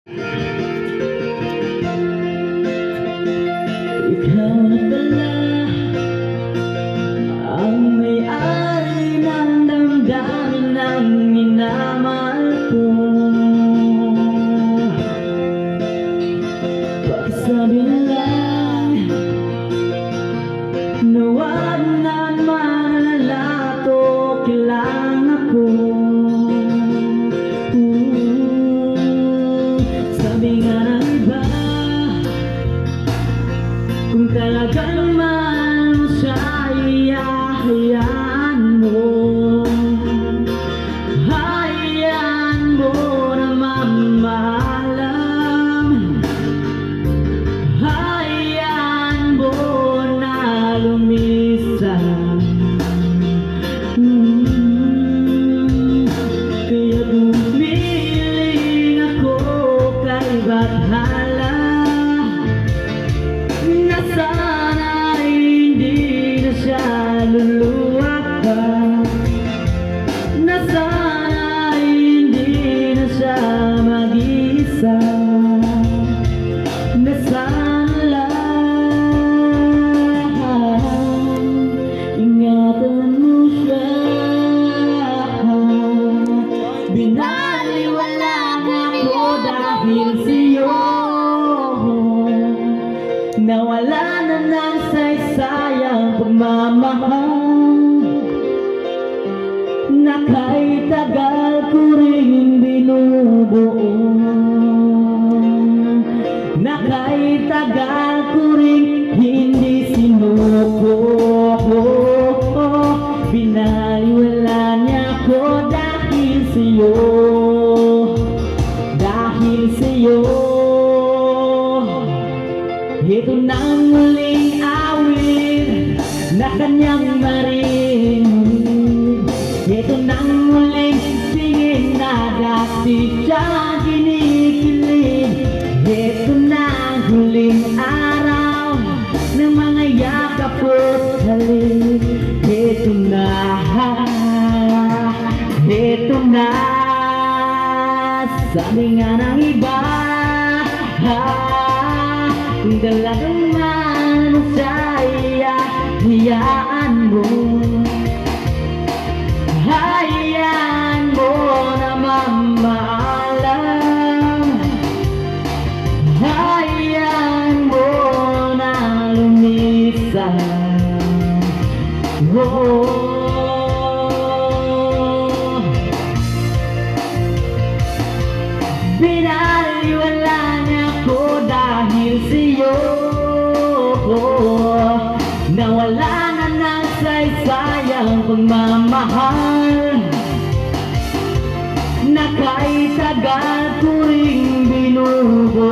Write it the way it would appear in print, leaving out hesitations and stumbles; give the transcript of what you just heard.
Ikaw na pala ang may-ari ng damdamin ng minamahal ko. Pagsabi lang na wag na malalato, kailangan ako. Sabi nga ng iba, kung talagang mahal mo siya, hayaan mo. Hayaan mo na mamahalam. Hayaan mo na lumisan. Kaya dumiling ako kay Bathala, na sana hindi na siya luluwa pa, na sana hindi na siya mag-isa, na sana lang ingatan mo siya. Binaliwala ako dahil sa'yo, nawala na ng saysayang pagmamahal, na kahit tagal ko rin binubuo, na kahit tagal ko rin hindi sinuko. Binaliwala niya ako dahil sa'yo, dahil sa'yo. Ito na ang muling awit na kanyang marinig. Ito na ang muling tingin na dati siya kinikilig. Ito na ang huling araw ng mga yakap at halik. Ito na, ito na. Sabi nga ng iba, kung talagang mahal mo siya, hayaan mo. Hayaan mo na mamahalam. Hayaan mo na lumisan. Binaliwala niya ako dahil sa'yo, nawala na ng saysayang pagmamahal, na kahit tagal ko ring binubuo,